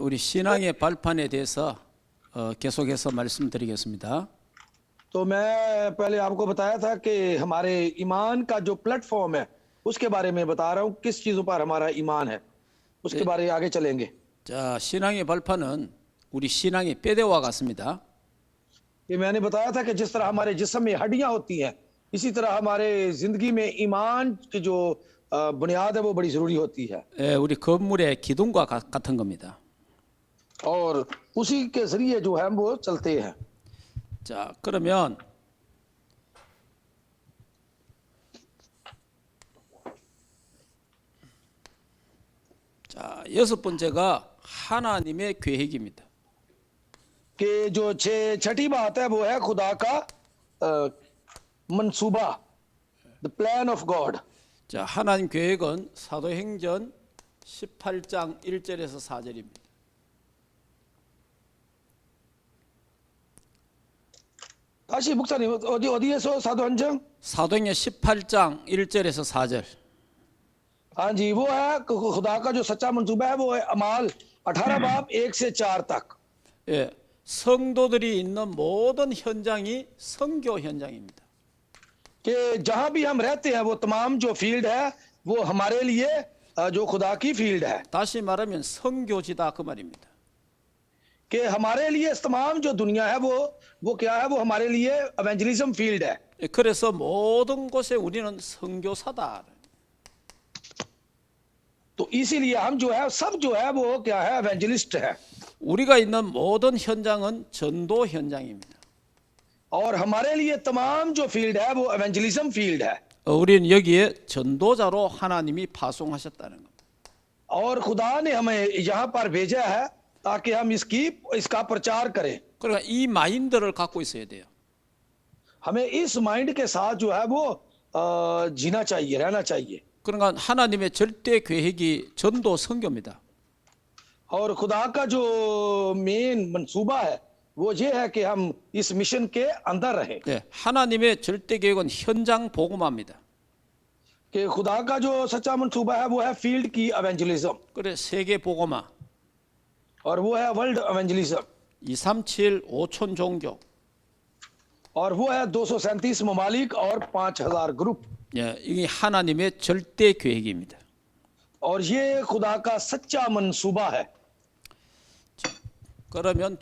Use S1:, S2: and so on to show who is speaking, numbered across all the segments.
S1: 우리 신앙의 발판에 대해서 계속해서 말씀드리겠습니다.
S2: तो मैं पहले आपको बताया था कि हमारे ईमान का जो प्लेटफॉर्म है उसके बारे में बता रहा हूँ, किस चीजों पर हमारा ईमान है उसके बारे में आगे चलेंगे।
S1: 자, 신앙의 발판은 우리 신앙의 뼈대와 같습니다.
S2: ये मैंने बताया था कि जिस तरह हमारे जिस्म में हड्डियां होती हैं, इसी तरह हमारे जिंदगी में ईमान की जो बुनियाद है वो बड़ी जरूरी होती है,
S1: 우리 건물의 기둥과 같은 겁니다.
S2: और उसी के जरिए जो है वो चलते हैं।
S1: 자, 그러면 자, 여섯 번째가 하나님의 계획입니다.
S2: कि जो छठी बात है वो है खुदा का मंसूबा, द प्लान ऑफ गॉड।
S1: 자, 하나님 계획은 사도행전 18장 1절에서 4절입니다.
S2: 다시 목사님 어디에서 사도행전?
S1: 사도행전 18장 1절에서 4절.
S2: हाँ जी, वो है खुदा का जो सच्चा मंसूबा है वो है अमाल 18 बाब 1 से 4 तक।
S1: 예, 성도들이 있는 모든 현장이 선교 현장입니다.
S2: कि जहां भी हम रहते हैं वो तमाम जो फील्ड है वो हमारे लिए जो खुदा की फील्ड है,
S1: 다시 말하면 선교지다 그 말입니다.
S2: कि हमारे लिए तमाम जो दुनिया है वो क्या है, वो हमारे लिए एवेंजलिज्म फील्ड है।
S1: 예, 그래서 모든 곳에 우리는 선교사다.
S2: तो इसीलिए हम जो है सब जो है वो क्या है, एवेंजलिस्ट है।
S1: 우리가 있는 모든 현장은 전도 현장입니다.
S2: और हमारे लिए तमाम जो फील्ड है वो एवेंजलिज्म फील्ड है।
S1: 우리는 여기에 전도자로 하나님이 파송하셨다는 겁니다.
S2: और खुदा ने हमें यहाँ पर भेजा है ताकि हम इसका प्रचार करें।
S1: 그러니까 이 마인드를 갖고 있어야 돼요.
S2: हमें इस माइंड के साथ जो है वो जीना चाहिए, रहना चाहिए।
S1: 그러니까 하나님의 절대 계획이 전도 선교입니다.
S2: और खुदा का जो मेन मंसूबा है वो ये है कि हम इस मिशन के अंदर रहें।
S1: 네, 하나님의 절대 계획은 현장 복음화입니다.
S2: कि खुदा का जो सच्चा मंसूबा है वो है फील्ड की एवेंजलिज्म,
S1: 그래 세계 복음화,
S2: और वो है वर्ल्ड एवेंजलिज्म,
S1: 237 5천 종교.
S2: और वो है 237 ममालिक और 5000 ग्रुप।
S1: 예, 이게 하나님의 절대 계획입니다.
S2: और ये खुदा का सच्चा मंसूबा है।
S1: 그러면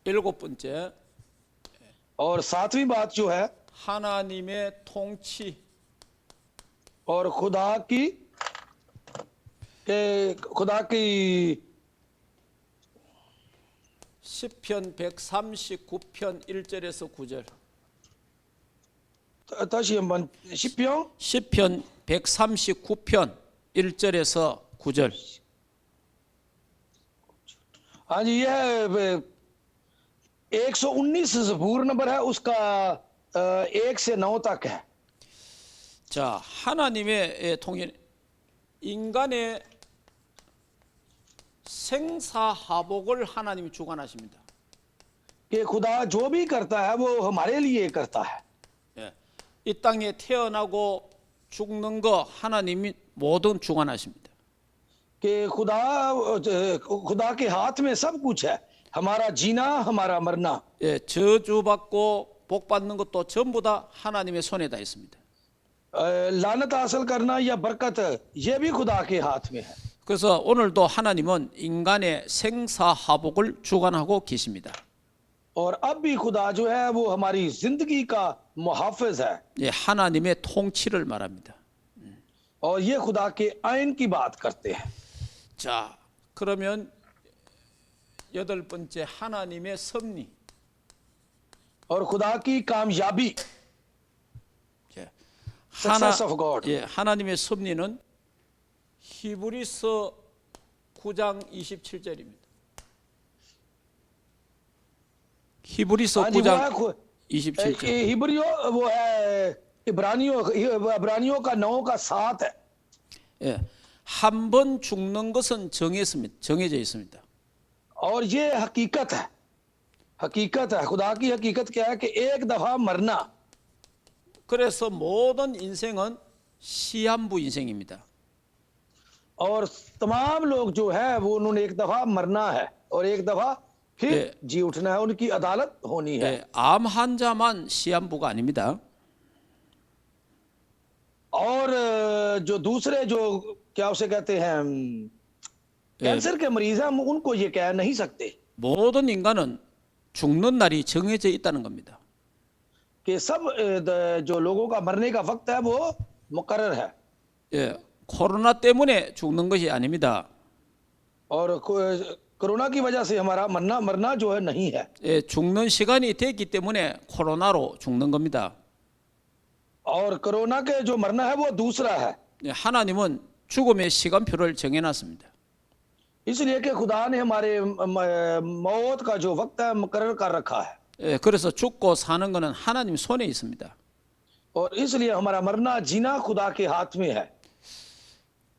S1: 일곱 번째,
S2: और सातवीं बात जो है,
S1: 하나님의 통치.
S2: और खुदा की
S1: 시편 139편 1절에서 9절.
S2: 다시 한번 시편
S1: 시편 139편 1절에서 9절.
S2: हाँ जी, यह 119 ज़बूर नंबर है, उसका 1 से 9 तक है।
S1: 자, 하나님의 통일, 인간의 생사하복을 하나님이 주관하십니다.
S2: कि खुदा जो भी करता है वो हमारे लिए करता है।
S1: 예, 이 땅에 태어나고 죽는 거 하나님이 모든 주관하십니다.
S2: कि खुदा के हाथ में सब कुछ है, हमारा जीना हमारा मरना।
S1: 예, 저주받고 복 받는 것도 전부 다 하나님의 손에 다 있습니다.
S2: लानत हासिल करना या बरकत ये भी खुदा के हाथ में है।
S1: 그래서 오늘도 하나님은 인간의 생사하복을 주관하고 계십니다.
S2: और अब भी खुदा जो है वो हमारी जिंदगी का मुहाफिज है।
S1: 예, 하나님의 통치를 말합니다.
S2: और ये खुदा के आइन की बात करते हैं।
S1: 자, 그러면 여덟 번째, 하나님의 섭리.
S2: और खुदा की कामयाबी,
S1: 예,
S2: Success of God.
S1: 예, 하나님의 섭리는 히브리서 9장 27절입니다. 히브리서
S2: हाँ जी, वो
S1: 9장
S2: है
S1: 27절.
S2: हिब्रियो, वो है इब्रानियों का 9 का 7 है।
S1: 예, 한 번 죽는 것은 정해져 있습니다.
S2: और ये हकीकत है, खुदा की हकीकत क्या है कि एक दफा मरना।
S1: 그래서 모든 인생은 시한부 인생입니다.
S2: और तमाम लोग जो है वो उन्होंने एक दफा मरना है और एक दफा फिर
S1: 예.
S2: जी उठना है, उनकी अदालत होनी है।
S1: 예, 암 환자만 시한부가 아닙니다.
S2: और जो दूसरे जो क्या उसे कहते हैं
S1: 예,
S2: कैंसर के मरीज हैं, हम उनको ये कह नहीं सकते
S1: 모든 인간은 죽는 날이 정해져 있다는 겁니다.
S2: कि सब जो लोगों का मरने का वक्त है वो मुकर्रर है।
S1: 예, 코로나 때문에 죽는 것이 아닙니다.
S2: और कोरोना की वजह से हमारा मरना जो है नहीं है।
S1: 예, 죽는 시간이 됐기 때문에 코로나로 죽는 겁니다.
S2: और कोरोना के जो मरना है वो दूसरा है।
S1: 예, 하나님은 죽음의 시간표를 정해놨습니다.
S2: इसलिए कि खुदा ने हमारे मौत का जो वक्त है मुकर्रर कर रखा है।
S1: 예, 그래서 죽고 사는 것은 하나님 손에 있습니다.
S2: और इसलिए हमारा मरना जीना खुदा के हाथ में है।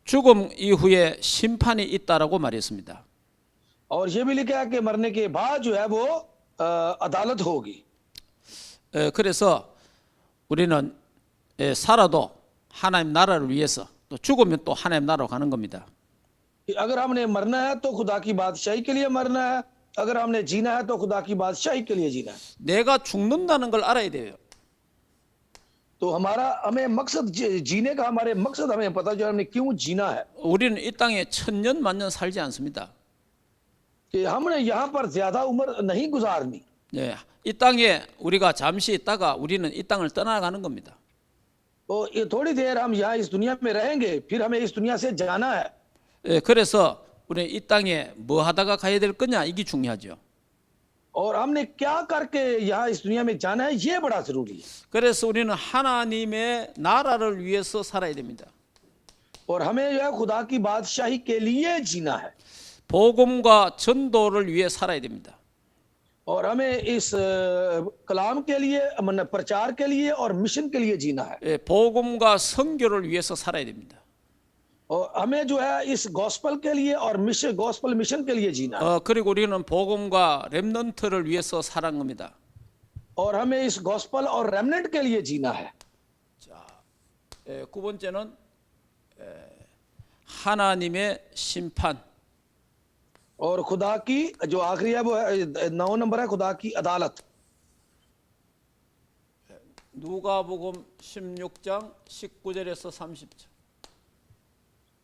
S1: 죽음 이후에 심판이 있다라고 말했습니다.
S2: और ये भी लिखा है कि मरने के बाद जो है वो अदालत होगी।
S1: 예, 그래서 우리는 살아도 하나님 나라를 위해서, 또 죽으면 또 하나님 나라로 가는 겁니다.
S2: कि अगर हमने मरना है तो खुदा की बादशाही के लिए मरना है, अगर हमने जीना है तो खुदा की बादशाही के लिए जीना है।
S1: 내가 죽는다는 걸 알아야 돼요.
S2: तो हमें मकसद जीने का हमारे मकसद हमें पता जो हमने क्यों जीना है।
S1: 우리는 이 땅에 천년 만년 살지 않습니다.
S2: कि हमने यहाँ पर ज्यादा उम्र नहीं गुजारनी।
S1: 예, 이 땅에 우리가 잠시 있다가 우리는 이 땅을 떠나가는 겁니다.
S2: तो ये थोड़ी देर हम यहाँ इस दुनिया में रहेंगे, फिर हमें इस दुनिया से जाना है।
S1: 예, 그래서 우리 이 땅에 뭐 하다가 가야 될 거냐, 이게 중요하죠.
S2: और हमने क्या करके यहाँ इस दुनिया में जाना है ये बड़ा जरूरी है।
S1: 그래서 우리는 하나님의 나라를 위해서 살아야 됩니다.
S2: और हमें जो है खुदा की बादशाही के लिए जीना है।
S1: 복음과 전도를 위해 살아야 됩니다.
S2: और हमें इस कलाम के लिए, मतलब प्रचार के लिए और मिशन के लिए जीना है।
S1: 예, 복음과 선교를 위해서 살아야 됩니다.
S2: और हमें जो है इस गॉस्पल के लिए और गॉस्पल मिशन के लिए जीना है।
S1: 그리고 우리는 복음과 렘넌트를 위해서 살아간 겁니다.
S2: और हमें इस गॉस्पल और रेमनेंट के लिए जीना है।
S1: 예, 9번째는 하나님의 심판.
S2: और खुदा की जो आखिरी है वो है 9 नंबर है, खुदा की अदालत।
S1: 누가복음 16장 19절에서 30절.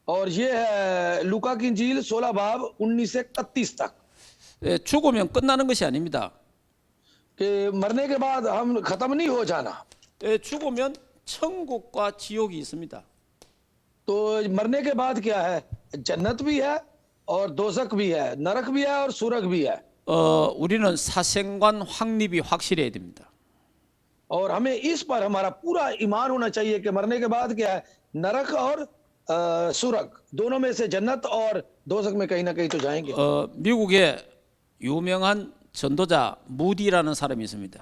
S2: और ये है लूका की इंजील 16 बाब 19 से 31 तक।
S1: 예, 죽으면 끝나는 것이 아닙니다.
S2: कि मरने के बाद हम खत्म नहीं हो जाना।
S1: 예, 죽으면 천국과 지옥이 있습니다.
S2: तो मरने के बाद क्या है, जन्नत भी है और दोजक भी है, नरक भी है और सुरग भी है।
S1: 우리는 사생관 확립이 확실해야 됩니다.
S2: और हमें इस पर हमारा पूरा ईमान होना चाहिए कि मरने के बाद क्या है, नरक और सुरग दोनों में से जन्नत और दोजक में कहीं ना कहीं तो जाएंगे।
S1: 미국에 유명한 전도자 무디라는 사람이 있습니다.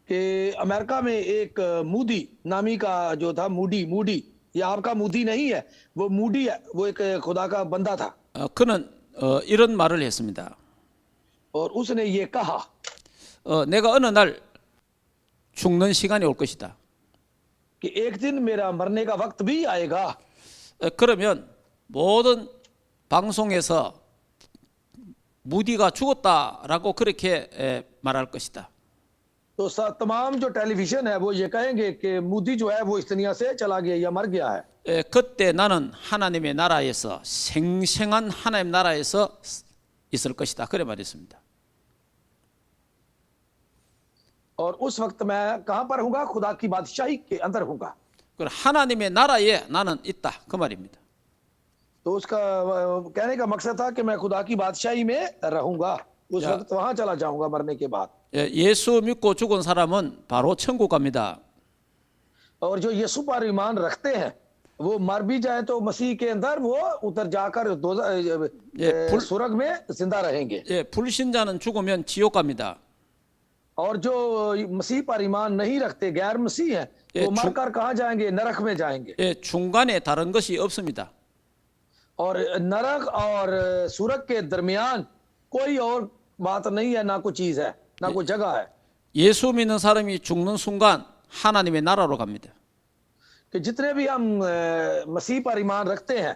S2: कि अमेरिका में एक मूडी नामी का जो था, मूडी ये आपका मूडी नहीं है, वो मूडी है, वो एक खुदा का बंदा था।
S1: 그는 이런 말을 했습니다.
S2: और उसने ये कहा
S1: 내가 어느 날 죽는 시간이 올 것이다.
S2: कि एक दिन मेरा मरने का वक्त भी आएगा।
S1: 그러면 모든 방송에서 무디가 죽었다라고 그렇게 말할 것이다.
S2: तो तमाम जो टेलीविजन है वो ये कहेंगे कि मूडी जो है वो इस दुनिया से चला गया या मर गया है।
S1: 그때 나는 하나님의 나라에서, 생생한 하나님 나라에서 있을 것이다. 그래 말했습니다.
S2: और उस वक्त मैं कहां पर हूंगा, खुदा की बादशाही के अंदर हूंगा।
S1: 하나님의 나라에 나는 있다. 그 말입니다.
S2: तो उसका कहने का मकसद था कि मैं खुदा की बादशाही में रहूंगा, उस वक्त वहां चला जाऊंगा मरने के बाद।
S1: 예수 믿고 죽은 사람은 바로 천국 갑니다.
S2: और जो यीशु पर ईमान रखते हैं वो मर भी जाए तो मसीह के अंदर वो उतर जाकर सुरग में जिंदा रहेंगे।
S1: 불신자는 죽으면 지옥 갑니다.
S2: और जो मसीह पर ईमान नहीं रखते, गैर मसीह हैं, वो मरकर कहां जाएंगे, नरक में जाएंगे।
S1: 중간에 다른 것이 없습니다.
S2: और नरक और सुरग के दरमियान कोई और बात नहीं है, ना कोई चीज है, ना कोई जगह है।
S1: 예수 믿는 사람이 죽는 순간 하나님의 나라로 갑니다.
S2: कि जितने भी हम मसीह पर ईमान रखते हैं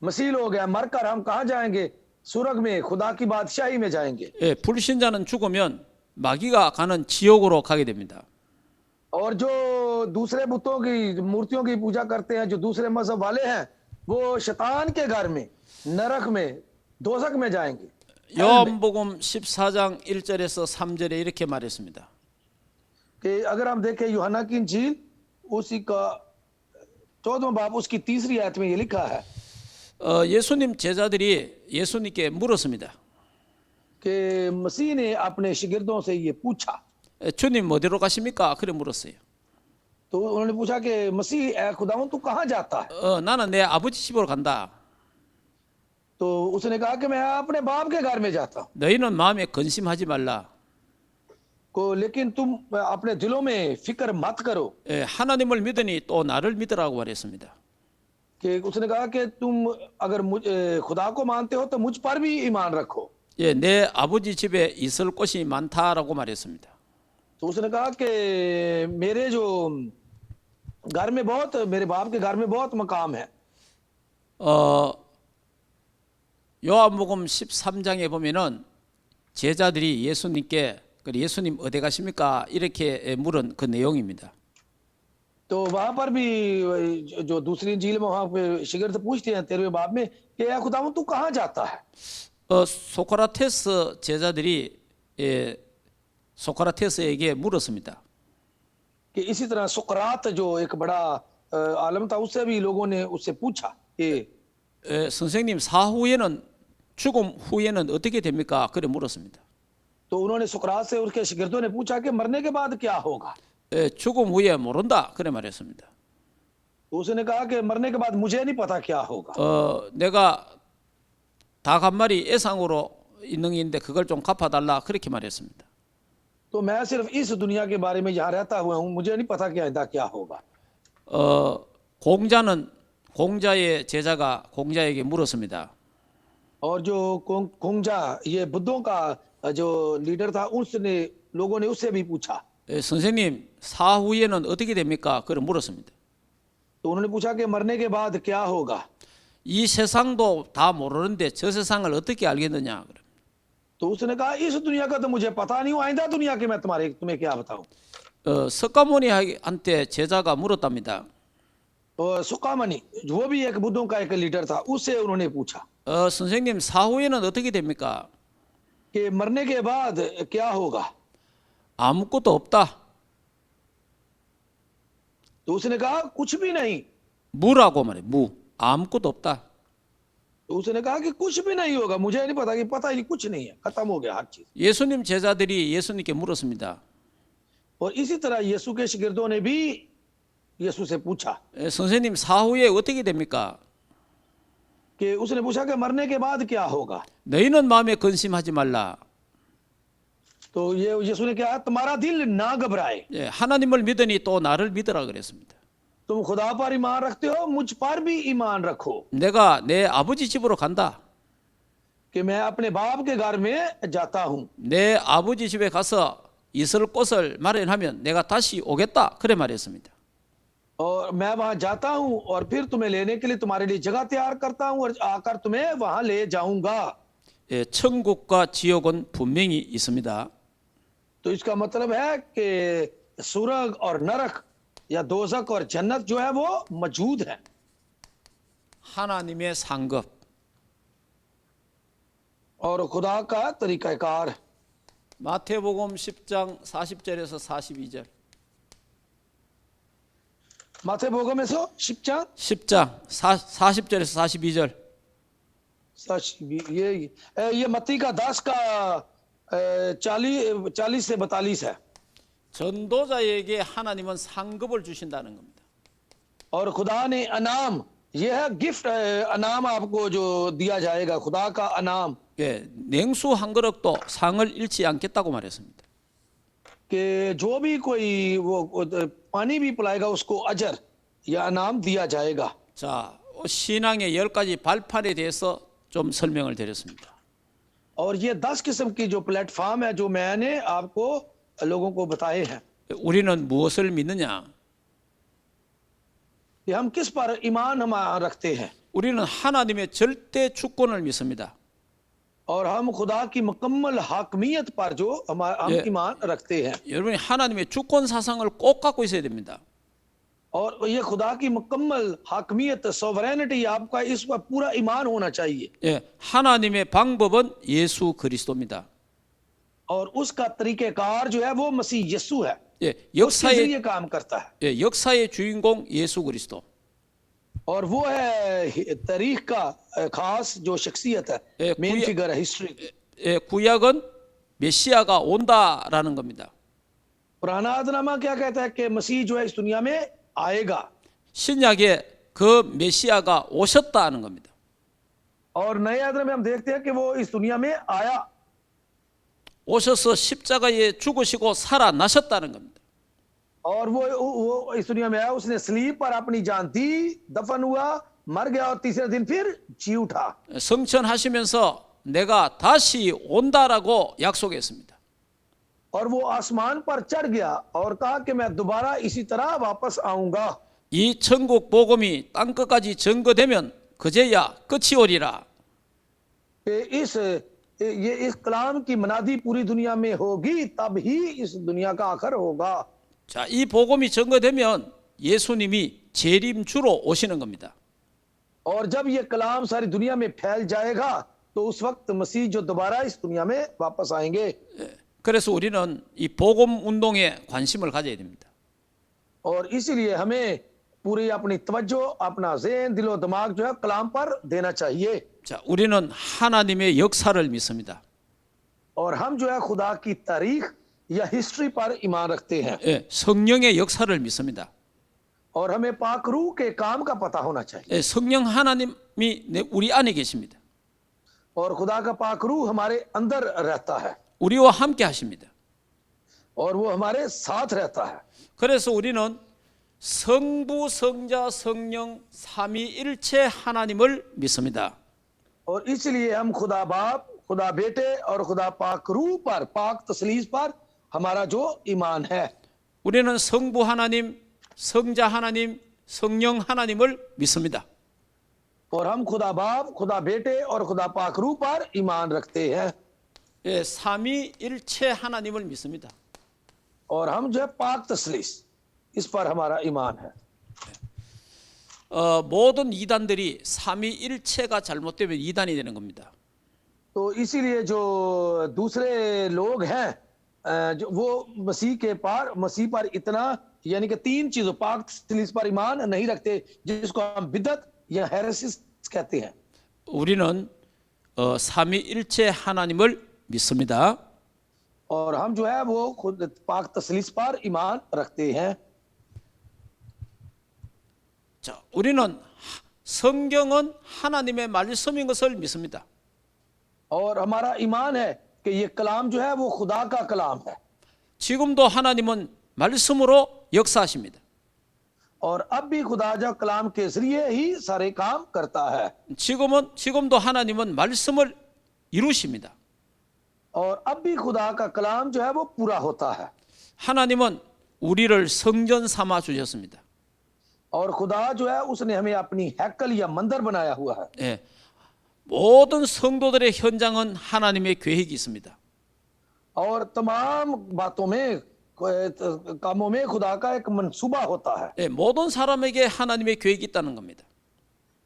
S2: मसीह लोग हैं, मरकर हम कहाँ जाएंगे? सुरग में, खुदा की बादशाही में जाएंगे।
S1: 예, 불신자는 죽으면 마귀가 가는 지옥으로 가게 됩니다.
S2: और जो दूसरे बुतों की, मूर्तियों की पूजा करते हैं, जो दूसरे मजहब वाले हैं, वो शैतान के घर में, नरक में, दोजख में जाएंगे।
S1: 요한복음 14장 1절에서 3절에 이렇게 말했습니다.
S2: कि अगर हम देखें यूहन्ना की इंजील उसी का 14वां बाब उसकी 3री आयत में ये लिखा है
S1: 예수님 제자들이 예수님께 물었습니다.
S2: कि मसीह ने अपने शिगिर्दों से ये पूछा,
S1: 주님 어디로 가십니까? 그래 물었어요.
S2: तो उन्होंने पूछा कि मसीह ए खुदावन तू कहाँ जाता है?
S1: 나는 내 아버지 집으로 간다.
S2: तो उसने कहा कि मैं अपने बाप के घर में जाता हूँ।
S1: 너희는 마음에 근심하지 말라.
S2: लेकिन तुम अपने दिलों में फिक्र मत करो।
S1: 하나님을 믿으니 또 나를 믿으라고 말했습니다.
S2: कि उसने कहा कि तुम अगर खुदा को मानते हो तो मुझ पर भी ईमान रखो।
S1: 예, 내 아버지 집에 있을 곳이 많다라고 말했습니다.
S2: तो उसने कहा कि मेरे जो घर में बहुत, मेरे बाप के घर में बहुत मकाम है।
S1: 요한복음 13장에 보면은 제자들이 예수님께 예수님 어디 가십니까? 이렇게 물은 그 내용입니다.
S2: तो वहां पर भी जो दूसरी इंजील में वहां पे शिगिर्द पूछते हैं 13वें बाब में कि या खुदावन तू कहाँ जाता है?
S1: 소크라테스 제자들이 소크라테스에게 물었습니다.
S2: कि इसी तरह सुकरात जो एक बड़ा आलम था, उससे भी लोगों ने उससे पूछा कि
S1: 선생님 사후에는 죽음 후에는 어떻게 됩니까? 그래 물었습니다.
S2: तो उन्होंने सुकरात से उसके शिगिर्दों ने पूछा कि मरने के बाद क्या होगा?
S1: 죽음 후에 모른다. 그래 말했습니다.
S2: तो उसने कहा कि मरने के बाद मुझे नहीं पता क्या होगा।
S1: 내가 닭 한 마리 애상으로 있는 게 있는데 그걸 좀 갚아달라. 그렇게 말했습니다.
S2: तो मैं सिर्फ इस दुनिया के बारे में यहाँ रहता हुआ हूँ, मुझे नहीं पता कि आइंदा क्या होगा।
S1: 공자의 제자가 공자에게 물었습니다.
S2: और जो 공자, ये बुद्धों का जो लीडर था, उसने लोगों ने उससे भी पूछा।
S1: 선생님 사후에는 어떻게 됩니까? 그걸 물었습니다.
S2: तो उन्होंने पूछा कि मरने के बाद क्या होगा?
S1: 이 세상도 다 모르는데 저 세상을 어떻게 알겠느냐?
S2: तो उसने कहा इस दुनिया का तो मुझे पता नहीं, आइंदा दुनिया के मैं तुम्हें क्या बताऊं?
S1: 석가모니한테 제자가 물었답니다.
S2: सुकामणि, वो भी एक बुद्धों का एक लीडर था, उससे उन्होंने पूछा
S1: 선생님 사후에는 어떻게 됩니까?
S2: कि मरने के बाद क्या होगा?
S1: 아무것도 없다.
S2: तो उसने कहा कुछ भी नहीं।
S1: 무라고 말해. 무. 아무것도 없다.
S2: तो उसने कहा कि कुछ भी नहीं होगा, मुझे नहीं पता, कि पता ही नहीं, कुछ नहीं है, खत्म हो गया हर चीज।
S1: 예수님 제자들이 예수님께 물었습니다.
S2: और इसी तरह यीशु के शिगिर्दों ने भी यीशु से पूछा
S1: 선생님 사후에 어떻게 됩니까?
S2: कि उसने पूछा कि मरने के बाद क्या होगा?
S1: 너희는 마음에 근심하지 말라.
S2: तो ये यीशु ने कहा तुम्हारा दिल ना घबराए।
S1: 하나님을 믿으니 또 나를 믿으라 그랬습니다.
S2: तुम खुदा पर ईमान रखते हो, मुझ पर भी ईमान रखो।
S1: 내가 내 아버지 집으로 간다.
S2: कि मैं अपने बाप के घर में जाता हूँ।
S1: 내 아버지 집에 가서 있을 곳을 마련하면 내가 다시 오겠다. 그래 말했습니다.
S2: और मैं वहां जाता हूँ और फिर तुम्हें लेने के लिए तुम्हारे लिए जगह तैयार करता हूँ और आकर तुम्हें वहां ले जाऊंगा।
S1: 천국과 지옥은 분명히 있습니다.
S2: तो इसका मतलब है कि सुरग और नरक या दोजक और जन्नत जो है वो मौजूद है।
S1: 하나님의 상급.
S2: और खुदा का तरीकाकार।
S1: 마태복음 10장 40절에서 42절.
S2: 마태복음 में 10장
S1: 40절에서 42절.
S2: ये मत्ती का 10 का 40 से 42 है।
S1: 전도자에게 하나님은 상급을 주신다는 겁니다.
S2: और खुदा ने अनाम, यह है गिफ्ट, अनाम आपको जो दिया जाएगा, खुदा का अनाम।
S1: 냉수 한 그릇도 상을 잃지 않겠다고 말했습니다.
S2: कि जो भी कोई वो पानी भी पिलाएगा उसको अजर या अनाम दिया जाएगा।
S1: 자, 신앙의 10가지 발판에 대해서 좀 설명을 드렸습니다.
S2: और ये 10 किस्म की जो प्लेटफॉर्म है जो मैंने आपको लोगों को बताए हैं।
S1: 우리는 무엇을 믿느냐?
S2: कि हम किस पर ईमान हम रखते हैं।
S1: 우리는 하나님의 절대 주권을 믿습니다.
S2: और हम खुदा की मुकम्मल हाकमियत पर जो हम
S1: ये-
S2: ईमान रखते हैं
S1: 여러분이 하나님의 주권 사상을 꼭 갖고 있어야 됩니다.
S2: और ये खुदा की मुकम्मल हाकमियत सोवरेनिटी आपका इस पर पूरा ईमान होना चाहिए
S1: 예, 하나님의 방법은 예수 그리스도입니다.
S2: और उसका तरीक़ेकार जो है वो मसीह यीशु है
S1: 예,
S2: उसके
S1: 역사의
S2: जरिए काम करता है
S1: 예, 역사의 주인공 예수 그리스도.
S2: और वो है तारीख का खास जो शख्सियत है
S1: ये
S2: मेन
S1: कुया-
S2: फिगर है हिस्ट्री
S1: 예, 구약은 메시아가 온다라는 겁니다.
S2: पुराना आदनामा क्या कहता है कि मसीह जो है इस दुनिया में आएगा
S1: 신약에 그 메시아가 오셨다는 겁니다.
S2: और नए आदनामे में हम देखते हैं कि वो इस दुनिया में आया
S1: 오셔서 십자가에 죽으시고 살아나셨다는 겁니다.
S2: और वो इस दुनिया में आया उसने सलीब पर अपनी जान दी दफन हुआ मर गया और तीसरे दिन फिर जी उठा
S1: 성천하시면서 내가 다시 온다라고 약속했습니다.
S2: और वो आसमान पर चढ़ गया और कहा कि मैं दोबारा इसी तरह वापस आऊंगा
S1: 이 천국 복음이 땅 끝까지 전거되면 그제야 끝이 오리라.
S2: कि इस कलाम की मनादी पूरी दुनिया में होगी तब ही इस दुनिया का आखिर होगा
S1: 자, 이 복음이 전거되면 예수님이 재림주로 오시는 겁니다.
S2: और जब ये कलाम सारी दुनिया में फैल जाएगा तो उस वक्त मसीह जो दोबारा इस दुनिया में वापस आएंगे
S1: 그래서 우리는 이 복음 운동에 관심을 가져야 됩니다.
S2: और इसीलिए हमें पूरी अपनी तवज्जो अपना ज़हन दिलो दिमाग जो है कलाम पर देना चाहिए
S1: 자, 우리는 하나님의 역사를 믿습니다.
S2: और हम जो है खुदा की तारीख या हिस्ट्री पर ईमान रखते हैं
S1: 예, 성령의 역사를 믿습니다.
S2: और हमें पाक रूह के काम का पता होना चाहिए
S1: 예, 성령 하나님이 우리 안에 계십니다.
S2: और खुदा का पाक रूह हमारे अंदर रहता है
S1: 우리와 함께 하십니다.
S2: और वो हमारे साथ रहता है
S1: 그래서 우리는 성부, 성자, 성령 삼위일체 하나님을 믿습니다.
S2: और इसलिए हम खुदा बाप खुदा बेटे और खुदा पाक रूह पर पाक तसलीस पर हमारा जो ईमान है
S1: 우리는 성부 하나님, 성자 하나님, 성령 하나님을 믿습니다.
S2: और हम खुदा बाप खुदा बेटे और खुदा पाक रूह पर ईमान रखते हैं
S1: 예, 삼위일체 하나님을 믿습니다.
S2: और हम जो है पाक तसलीस इस पर हमारा ईमान है
S1: 모든 이단들이 삼위일체가 잘못되면 이단이 되는 겁니다.
S2: तो इसीलिए जो दूसरे लोग हैं जो वो मसीह पर इतना यानी कि तीन चीजों पाक तसलीस पर ईमान नहीं रखते जिसको हम बिदत या हेरेसिस कहते हैं
S1: 우리는 삼위일체 하나님을 믿습니다.
S2: और हम जो है वो खुद पाक तसलीस पर ईमान रखते हैं
S1: 자, 우리는 성경은 하나님의 말씀인 것을 믿습니다.
S2: और हमारा ईमान है कि ये कलाम जो है वो खुदा का कलाम है
S1: 지금도 하나님은 말씀으로 역사하십니다.
S2: और अब भी खुदा जो कलाम के जरिए ही सारे काम करता है
S1: 지금도 하나님은 말씀을 이루십니다.
S2: और अब भी खुदा का कलाम जो है वो पूरा होता है
S1: 하나님은 우리를 성전 삼아 주셨습니다.
S2: और खुदा जो है उसने हमें अपनी हैकल या मंदिर बनाया हुआ है
S1: 예, 모든 성도들의 현장은 하나님의 계획이 있습니다.
S2: और तमाम बातों में कामों में खुदा का एक मंसूबा होता है
S1: 예, 모든 사람에게 하나님의 계획이 있다는 겁니다.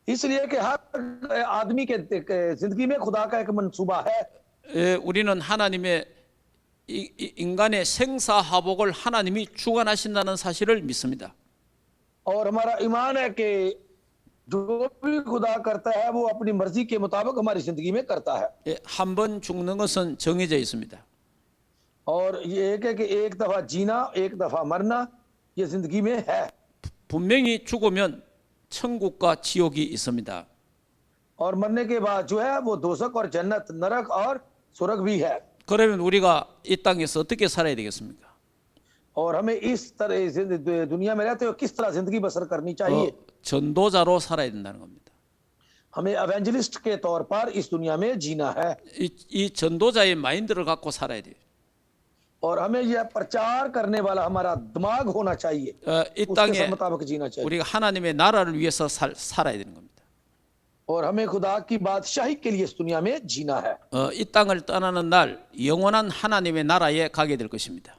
S2: इसलिए कि हर आदमी के जिंदगी में खुदा का एक मंसूबा है
S1: 예, 우리는 하나님의 인간의 생사화복을 하나님이 주관하신다는 사실을 믿습니다.
S2: और हमारा ईमान है कि जो भी खुदा करता है वो अपनी मर्जी के मुताबिक हमारी जिंदगी में करता है
S1: 예, 한 번 죽는 것은 정해져 있습니다.
S2: और ये एक है कि एक दफा जीना एक दफा मरना ये जिंदगी में है
S1: 분명히 죽으면 천국과 지옥이 있습니다.
S2: और मरने के बाद जो है वो दोजख और जन्नत नरक और स्वर्ग भी है
S1: 그러면 우리가 이 땅에서 어떻게 살아야 되겠습니까?
S2: और हमें इस तरह दुनिया में रहते हुए किस तरह जिंदगी बसर करनी चाहिए
S1: 전도자로 살아야 된다는 겁니다.
S2: हमें एवेंजलिस्ट के तौर पर इस दुनिया में जीना है
S1: 이 전도자의 마인드를 갖고 살아야 돼요.
S2: और हमें यह प्रचार करने वाला हमारा दिमाग होना चाहिए
S1: 이
S2: उसके
S1: 땅에
S2: मुताबिक जीना चाहिए
S1: 우리가 하나님의 나라를 위해서 살아야 되는 겁니다.
S2: और हमें खुदा की बादशाही के लिए इस दुनिया में जीना है।
S1: 이 땅을 떠나는 날 영원한 하나님의 나라에 가게 될 것입니다.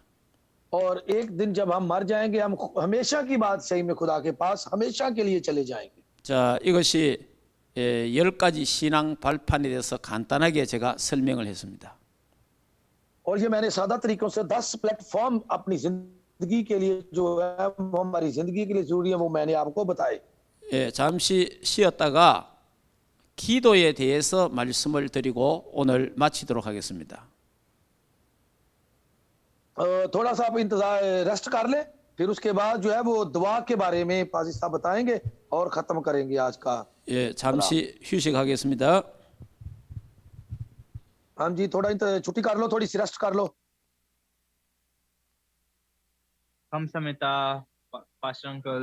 S2: और एक दिन जब हम मर जाएंगे, हम हमेशा की बादशाही में खुदा के पास हमेशा के लिए चले जाएंगे।
S1: 자, 이것이 10가지 신앙 발판에 대해서 간단하게 제가 설명을 했습니다.
S2: और ये मैंने सादा तरीकों से 10 प्लेटफॉर्म अपनी जिंदगी के लिए जो है वो हमारी जिंदगी के लिए जरूरी है, वो मैंने आपको बताए।
S1: 잠시 쉬었다가 기도에 대해서 말씀을 드리고 오늘 마치도록 하겠습니다.
S2: थोड़ा सा आप इंतजार रेस्ट कर ले, फिर उसके बाद जो है वो दुआ के बारे में पाजी साहब बताएंगे और खत्म करेंगे आज का।
S1: 잠시 휴식하겠습니다.
S2: हाँ जी, थोड़ा छुट्टी कर लो, थोड़ी सी रेस्ट कर लो।
S3: 감사합니다, Pastor Uncle.